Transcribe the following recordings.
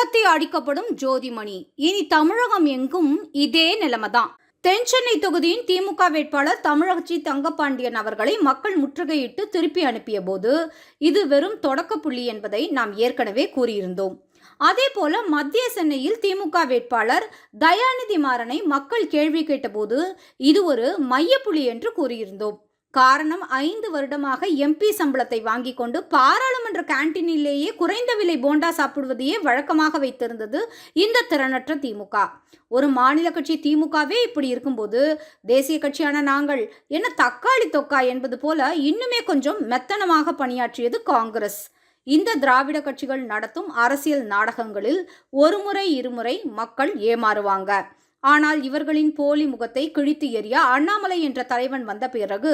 துரத்தி அடிக்கப்படும் ஜோதிமணி. இனி தமிழகம் எங்கும் இதே நிலைமைதான். தென்சென்னை தொகுதியின் திமுக வேட்பாளர் தமிழச்சி தங்கப்பாண்டியன் அவர்களை மக்கள் முற்றுகையிட்டு திருப்பி அனுப்பிய போது இது வெறும் தொடக்க புள்ளி என்பதை நாம் ஏற்கனவே கூறியிருந்தோம். அதேபோல மத்திய சென்னையில் திமுக வேட்பாளர் தயாநிதி மாறனை மக்கள் கேள்வி கேட்டபோது இது ஒரு மையப்புள்ளி என்று கூறியிருந்தோம். காரணம், 5 வருடமாக எம்பி சம்பளத்தை வாங்கி கொண்டு பாராளுமன்ற கேன்டீனிலேயே குறைந்த விலை போண்டா சாப்பிடுவதையே வழக்கமாக வைத்திருந்தது இந்த திறனற்ற திமுக. ஒரு மாநில கட்சி திமுகவே இப்படி இருக்கும்போது தேசிய கட்சியான நாங்கள் என்ன தக்காளி தொக்கா என்பது போல இன்னுமே கொஞ்சம் மெத்தனமாக பணியாற்றியது காங்கிரஸ். இந்த திராவிட கட்சிகள் நடத்தும் அரசியல் நாடகங்களில் ஒருமுறை இருமுறை மக்கள் ஏமாறுவாங்க. ஆனால் இவர்களின் போலி முகத்தை கிழித்து எறிய அண்ணாமலை என்ற தலைவன் வந்த பிறகு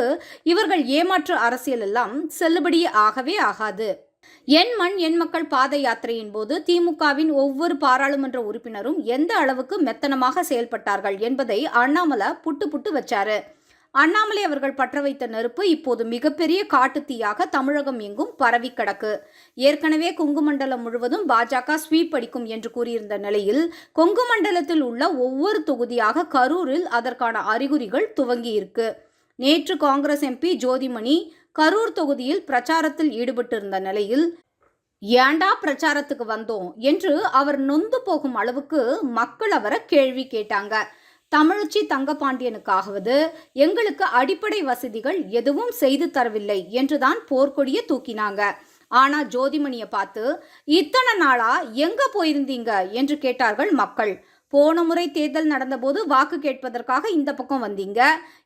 இவர்கள் ஏமாற்று அரசியல் எல்லாம் செல்லுபடியே ஆகவே ஆகாது. என் மண் என் மக்கள் பாத யாத்திரையின் போது திமுகவின் ஒவ்வொரு பாராளுமன்ற உறுப்பினரும் எந்த அளவுக்கு மெத்தனமாக செயல்பட்டார்கள் என்பதை அண்ணாமலை புட்டு வச்சாரு. அண்ணாமலை அவர்கள் பற்ற வைத்த நெருப்பு இப்போது மிகப்பெரிய காட்டுத்தீயாக தமிழகம் எங்கும் பரவி கிடக்கு. ஏற்கனவே கொங்கு மண்டலம் முழுவதும் பாஜக ஸ்வீப் அடிக்கும் என்று கூறியிருந்த நிலையில் கொங்கு மண்டலத்தில் உள்ள ஒவ்வொரு தொகுதியாக கரூரில் அதற்கான அறிகுறிகள் துவங்கி இருக்கு. நேற்று காங்கிரஸ் எம்பி ஜோதிமணி கரூர் தொகுதியில் பிரச்சாரத்தில் ஈடுபட்டிருந்த நிலையில் ஏண்டா பிரச்சாரத்துக்கு வந்தோம் என்று அவர் நொந்து போகும் அளவுக்கு மக்கள் அவரை கேள்வி கேட்டாங்க. தமிழச்சி தங்கப்பாண்டியனுக்காகவது எங்களுக்கு அடிப்படை வசதிகள் எதுவும் செய்து தரவில்லை என்றுதான் போர்க்கொடியை தூக்கினாங்க. ஆனா ஜோதிமணியை பார்த்து இத்தனை நாளா எங்க போயிருந்தீங்க என்று கேட்டார்கள் மக்கள். போன முறை தேர்தல் நடந்தபோது வாக்கு கேட்பதற்காக இந்த பக்கம் வந்தீங்க,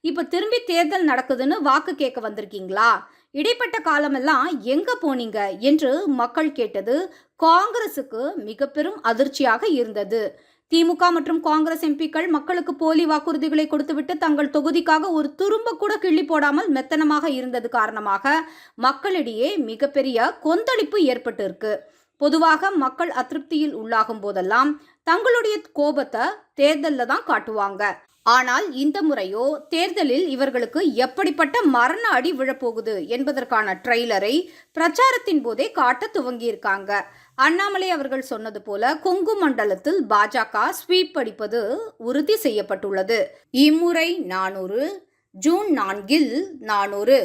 இப்ப திரும்பி தேர்தல் நடக்குதுன்னு வாக்கு கேட்க வந்திருக்கீங்களா? இடைப்பட்ட காலமெல்லாம் எங்க போனீங்க என்று மக்கள் கேட்டது காங்கிரசுக்கு மிக பெரும் அதிர்ச்சியாக இருந்தது. திமுக மற்றும் காங்கிரஸ் எம்பிக்கள் மக்களுக்கு போலி வாக்குறுதிகளை கொடுத்துவிட்டு தங்கள் தொகுதிக்காக ஒரு துரும்ப கூட கிள்ளி போடாமல் மெத்தனமாக இருந்தது காரணமாக மக்களிடையே மிகப்பெரிய கொந்தளிப்பு ஏற்பட்டு இருக்கு. பொதுவாக மக்கள் அதிருப்தியில் உள்ளாகும் போதெல்லாம் தங்களுடைய கோபத்தை தேர்தலில் தான் காட்டுவாங்க. ஆனால் இந்த முறையோ தேர்தலில் இவர்களுக்கு எப்படிப்பட்ட மரண அடி விழப்போகுது என்பதற்கான ட்ரெய்லரை பிரச்சாரத்தின் போதே காட்ட துவங்கியிருக்காங்க. அண்ணாமலை அவர்கள் சொன்னது போல கொங்கு மண்டலத்தில் பாஜக ஸ்வீப் அடிப்பது உறுதி செய்யப்பட்டுள்ளது. இம்முறை 400, ஜூன் 4 400.